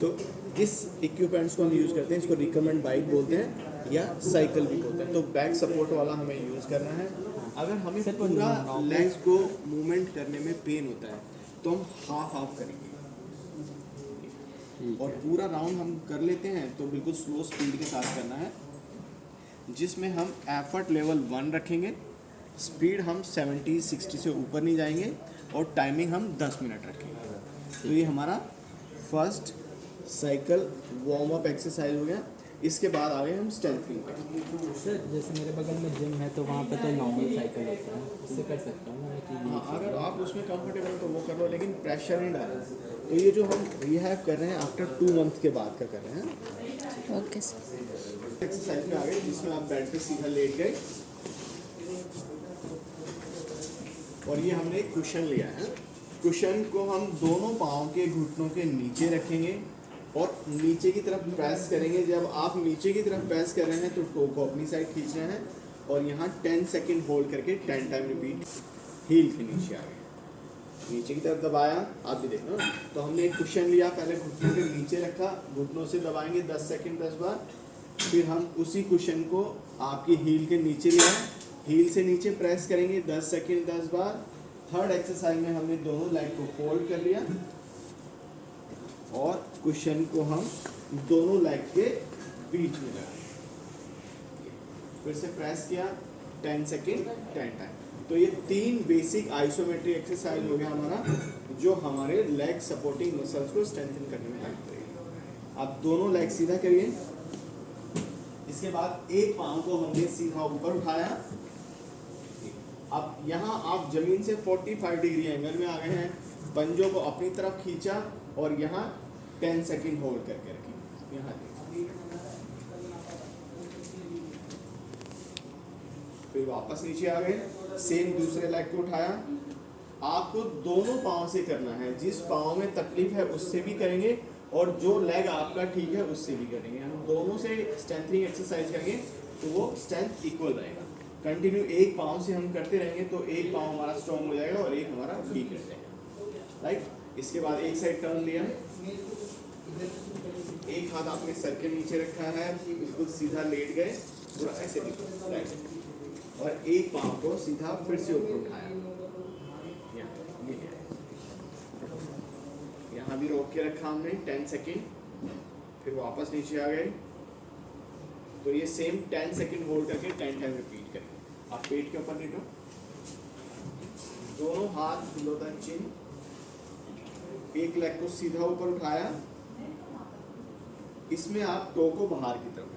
तो इस इक्विपमेंट्स को हम यूज़ करते हैं, इसको रिकमेंड बाइक बोलते हैं या साइकिल भी बोलते हैं। तो बैक सपोर्ट वाला हमें यूज़ करना है। अगर हमें पूरा लेग्स को मूवमेंट करने में पेन होता है तो हम हाफ करेंगे और पूरा राउंड हम कर लेते हैं तो बिल्कुल स्लो स्पीड के साथ करना है, जिसमें हम एफर्ट लेवल 1 रखेंगे, स्पीड हम 70-60 से ऊपर नहीं जाएंगे और टाइमिंग हम 10 मिनट रखेंगे। तो ये हमारा first cycle warm up exercise हो गया। इसके बाद आ गए हम स्ट्रेंथनिंग पे। सर जैसे मेरे बगल में जिम है तो वहाँ पे तो नॉर्मल साइकिल होता है, उससे कर सकता हूँ मैं कि हाँ, अगर आप उसमें कंफर्टेबल तो वो कर लो, लेकिन प्रेशर नहीं डालना। तो ये जो हम रिहैब कर रहे हैं आफ्टर 2 मंथ के बाद का कर रहे हैं। Okay sir. एक्सरसाइज में आ गए जिसमें आप बेड पे सीधा लेट गए और ये हमने एक कुशन लिया है। कुशन को हम दोनों पाँव के घुटनों के नीचे रखेंगे और नीचे की तरफ प्रेस करेंगे। जब आप नीचे की तरफ प्रेस कर रहे हैं तो टो को अपनी साइड खींचना है और यहाँ 10 सेकेंड होल्ड करके 10 टाइम रिपीट। हील के नीचे आ गए, नीचे की तरफ दबाया, आप भी देखो। तो हमने एक कुशन लिया, पहले घुटनों के नीचे रखा, घुटनों से दबाएंगे 10 सेकेंड 10 बार। फिर हम उसी कुशन को आपकी हील के नीचे लिया, हील से नीचे प्रेस करेंगे 10 सेकेंड 10 बार। थर्ड एक्सरसाइज में हमने दोनों लेग को फोल्ड कर लिया और कुशन को हम दोनों लेग के बीच में लगाए, फिर से प्रेस किया 10 सेकेंड 10 टाइम। तो ये 3 बेसिक आइसोमेट्रिक एक्सरसाइज हो गया हमारा, जो हमारे लेग सपोर्टिंग मसल्स को स्ट्रेंथन करने में हेल्प करेगी। आप दोनों लेग सीधा करिए। इसके बाद एक पाँव को हमने सीधा ऊपर उठाया। अब यहाँ आप जमीन से 45 डिग्री एंगल में आ गए हैं, पंजों को अपनी तरफ खींचा और यहाँ 10 सेकेंड होल्ड करके रखी। यहाँ फिर वापस नीचे आ गए, सेम दूसरे लेग को उठाया। आपको दोनों पाँव से करना है, जिस पाँव में तकलीफ है उससे भी करेंगे और जो लेग आपका ठीक है उससे भी करेंगे। हम दोनों से स्ट्रेंथनिंग एक्सरसाइज करेंगे तो वो स्ट्रेंथ इक्वल रहेगा। कंटिन्यू एक पाँव से हम करते रहेंगे तो एक पाँव हमारा स्ट्रॉन्ग हो जाएगा और एक हमारा वीक रह जाएगा। राइट। इसके बाद एक साइड टर्न लिया, एक हाथ आपने सर के नीचे रखा है, बिल्कुल सीधा लेट गए, पूरा ऐसे राइट, और एक पाँव को सीधा फिर से ऊपर उठाया, यहाँ भी रोक के रखा हमने 10 सेकेंड, फिर वापस नीचे आ गए। तो ये सेम 10 सेकेंड होल्ड करके 10 टाइम रिपीट करें। आप पेट के ऊपर लेटो, दोनों हाथ बिलो द चिन, एक लेग को सीधा ऊपर उठाया, इसमें आप टो को बाहर की तरफ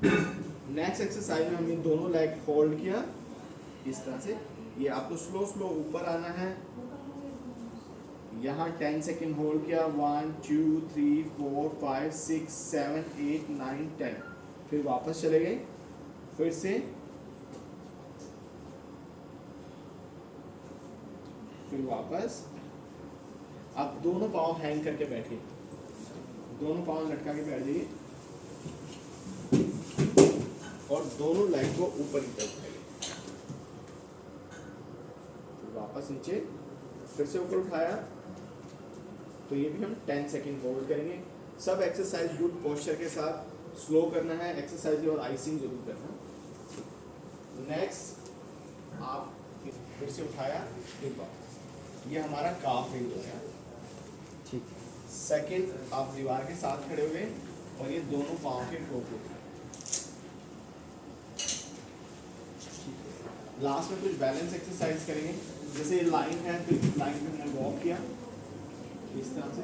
रखेंगे। नेक्स्ट एक्सरसाइज में हमने दोनों लेग फोल्ड किया इस तरह से। ये आपको स्लो स्लो ऊपर आना है। यहाँ 10 सेकेंड होल्ड किया, 1 2 3 4 5 6 7 8 9 10। फिर वापस चले गए, फिर से फिर वापस। आप दोनों पाँव हैंग करके बैठिए, दोनों पाँव लटका के बैठ जाइए और दोनों लेग को ऊपर की तरफ उठाइए। फिर वापस नीचे, फिर से ऊपर उठाया। तो ये भी हम 10 सेकेंड होल्ड करेंगे। सब एक्सरसाइज गुड पोस्चर के साथ स्लो करना है एक्सरसाइज और आइसिंग जरूर करना। नेक्स्ट आप फिर से उठाया, फिर वापस। ये हमारा काफ रेंज हो गया। ठीक। सेकेंड आप दीवार के साथ खड़े हो गए और ये दोनों पाँव के टो को उठाए। लास्ट में कुछ बैलेंस एक्सरसाइज करेंगे। जैसे लाइन है तो लाइन में हमने वॉक किया इस तरह से,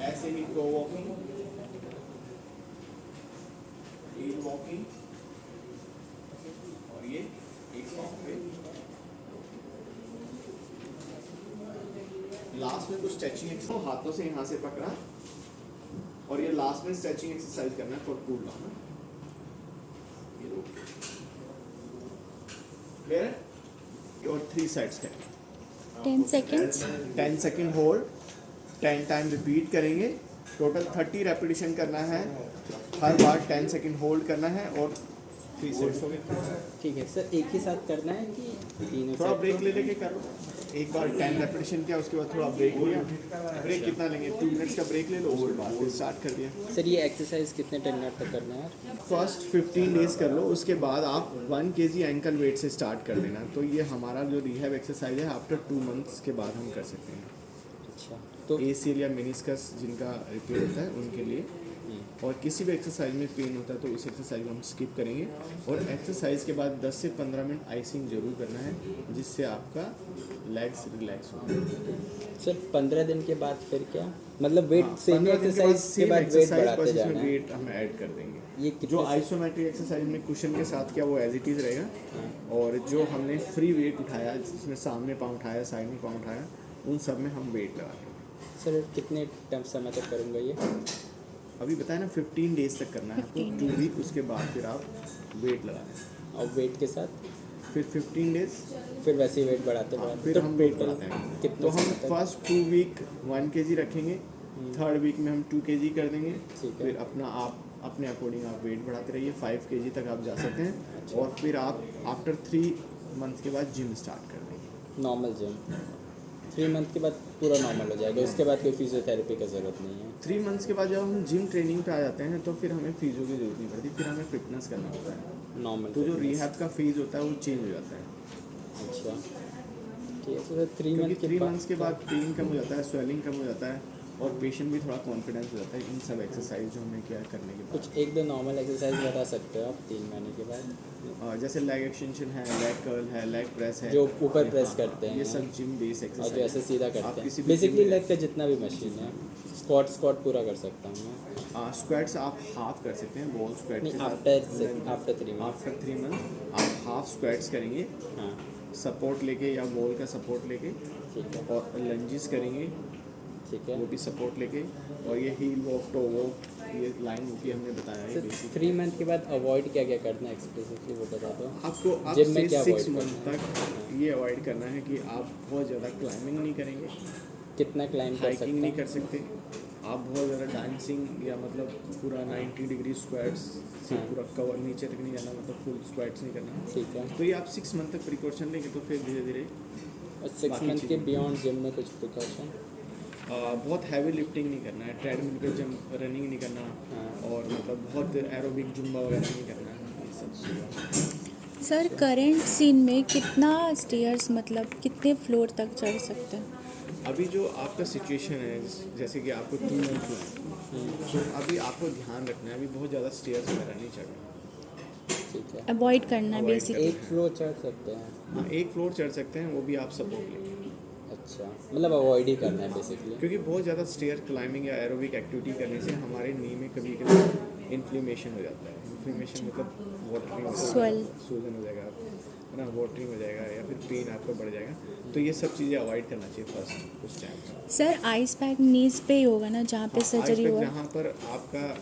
ऐसे ही टो वॉकिंग, हील वॉकिंग, और ये एक पाँव पे। लास्ट में कुछ स्ट्रेचिंग एक्सरसाइज, हाथों से यहाँ से पकड़ा और ये लास्ट में स्ट्रेचिंग एक्सरसाइज करना है फॉर कूल डाउन। क्लियर है? और 3 साइड्स करेंगे। 10 seconds 10 second hold, 10 time repeat करेंगे। टोटल 30 रेपिटेशन करना है, हर बार 10 सेकेंड होल्ड करना है और 3 सेट्स हो गए। ठीक है सर, एक ही साथ करना है कि तीनों थोड़ा set ब्रेक को? ले लेके करो। एक बार 10 रेपिटेशन किया, उसके बाद थोड़ा ब्रेक लिया। ब्रेक कितना लेंगे? 2 मिनट्स का ब्रेक ले लो, उसके बाद फिर स्टार्ट कर दिया। सर ये एक्सरसाइज कितने टेन्योर तक करना है यार? फर्स्ट 15 डेज कर लो, उसके बाद आप 1 kg एंकल वेट से स्टार्ट कर देना। तो ये हमारा जो रिहैब एक्सरसाइज है आफ्टर 2 मंथ्स के बाद हम कर सकते हैं। अच्छा तो ACL या मेनिस्कस जिनका रिपेयर होता है उनके लिए, और किसी भी एक्सरसाइज में पेन होता है तो उस एक्सरसाइज को हम स्किप करेंगे। और एक्सरसाइज के बाद 10 से 15 मिनट आइसिंग जरूर करना है, जिससे आपका लेग्स रिलैक्स हो। सर 15 दिन के बाद फिर क्या, मतलब वेट हाँ, सेम 15 दिन के बाद एक्सरसाइज के same बाद वेट exercise, बढ़ाते बस जाना इसमें है? वेट हम ऐड कर देंगे। ये जो कितने से- आइसोमेट्रिक एक्सरसाइज हमने कुशन के साथ किया वो एज इट इज़ रहेगा, हाँ। और जो हमने फ्री वेट उठाया जिसमें सामने पाँव उठाया, साइड में पाँव उठाया, उन सब में हम वेट लगाएंगे। सर कितने टाइम समय तक करूँगा ये? अभी बताया ना 15 डेज तक करना है आपको, 2 वीक, उसके बाद फिर आप वेट लगाएं। और वेट के साथ फिर 15 डेज फिर वैसे ही वेट बढ़ाते हाँ, बढ़ाते फिर तो हम वेट total बढ़ाते हैं। कितने तो हम समय तक? फर्स्ट 2 वीक 1 kg रखेंगे, 3rd वीक में हम 2 kg कर देंगे। ठीक है। फिर अपने अकॉर्डिंग आप वेट बढ़ाते रहिए, 5 kg तक आप जा सकते हैं। अच्छा। और फिर आप आफ्टर 3 मंथ के बाद जिम स्टार्ट कर देंगे। नॉर्मल जिम 3 मंथ के बाद पूरा नॉर्मल हो जाएगा, उसके बाद कोई फिजियोथेरेपी का ज़रूरत नहीं है? 3 मंथ्स के बाद जब हम जिम ट्रेनिंग पे आ जाते हैं तो फिर हमें फिजियो की जरूरत नहीं पड़ती, फिर हमें फिटनेस करना होता है। नॉर्मल तो जो रिहैब का फेज होता है वो चेंज हो जाता है, अच्छा ठीक है। सर 3 क्योंकि मंथ 3 मंथ्स के बाद पेन कम हो जाता है, स्वेलिंग कम हो जाता है, और पेशेंट भी थोड़ा कॉन्फिडेंस हो जाता है इन सब एक्सरसाइज जो हमने किया करने के बाद। कुछ 1-2 नॉर्मल एक्सरसाइज बता सकते हो आप 3 महीने के बाद, जैसे लेग एक्सटेंशन है, लेग कर्ल है, लेग प्रेस है, जो ऊपर हाँ, प्रेस करते हैं ये सब जिम बेस और एक्सरसाइज। जो ऐसे सीधा आप करते किसी हैं? भी बेसिकली gym में- लेग का जितना भी मशीन है, स्क्वाट पूरा कर सकता हूँ मैं? स्क्वाट्स आप हाफ कर सकते हैं, बॉल स्क्वाट नहीं, के साथ। After 3 month. आफ्टर 3 मंथ आप हाफ स्क्वाट्स करेंगे, हाँ सपोर्ट लेके या बॉल का सपोर्ट लेके, ठीक है और लंजेस करेंगे ठीक है। वो भी सपोर्ट लेके, और ये हील वॉक, टो वॉक, ये लाइन होती है हमने बताया है सर बेसिक। 3 मंथ के बाद अवॉइड क्या क्या करना है एक्सप्लिसिटली वो बता दो। आपको अब जिम में से क्या 6 avoid मंथ करना तक ये अवॉइड करना है कि आप बहुत ज़्यादा क्लाइंबिंग नहीं करेंगे, कितना क्लाइम कर सकते हाइकिंग नहीं हैं? कर सकते आप, बहुत ज़्यादा डांसिंग या मतलब पूरा 90 डिग्री स्क्वाट्स से हाँ। पूरा कवर नीचे तक नहीं जाना, मतलब फुल स्क्वाट्स नहीं करना। ठीक है। तो ये आप 6 मंथ तक प्रिकॉशन लेंगे तो फिर धीरे धीरे और 6 बाकी मंथ के चीज़ें- बियॉन्ड जिम में कुछ प्रिकॉशन? बहुत हैवी लिफ्टिंग नहीं करना है, ट्रेडमिल पे जंप, रनिंग नहीं करना, हाँ। और मतलब बहुत एरोबिक जुम्बा वगैरह नहीं करना है, ये सब चीज़ें। सर करंट सीन में कितना स्टेयर्स, मतलब कितने फ्लोर तक चढ़ सकते हैं? अभी जो आपका सिचुएशन है, जैसे कि आपको 2 मंथ हुआ है, तो अभी आपको ध्यान रखना है, अभी बहुत ज़्यादा स्टेयर्स वगैरह नहीं चढ़ना। ठीक है। अवॉइड करना है Avoid बेसिकली। एक फ्लोर चढ़ सकते हैं? हाँ, 1 फ्लोर चढ़ सकते हैं, वो भी आप सपोर्ट लेंगे, अच्छा, मतलब अवॉइड ही करना है बेसिकली। क्योंकि बहुत ज़्यादा स्टेयर क्लाइंबिंग या एरोबिक एक्टिविटी करने से हमारे नी में कभी कभी इन्फ्लेमेशन हो जाता है। इन्फ्लेमेशन मतलब वाटरिंग, Swell. सूजन हो जाएगा, है ना, वाटरिंग हो जाएगा, या फिर पेन आपका बढ़ जाएगा। तो ये सब चीज़ें अवॉइड करना चाहिए फर्स्ट उस टाइम। सर आइस पैक नीज पे ही होगा ना जहाँ पे सर्जरी हुआ? जहाँ पर आपका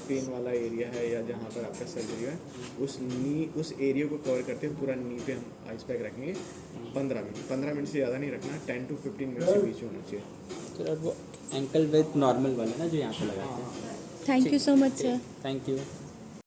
पेन वाला एरिया है या जहाँ पर आपका सर्जरी है, उस एरिया को कवर करते हैं, पूरा नी पे हम आइस पैक रखेंगे 15 मिनट से ज़्यादा नहीं रखना, 10 to 15 मिनट के बीच में होना चाहिए। सर और वो एंकल विथ नॉर्मल वाला ना जो यहाँ पे लगाते हैं? Thank you so much sir. Thank you.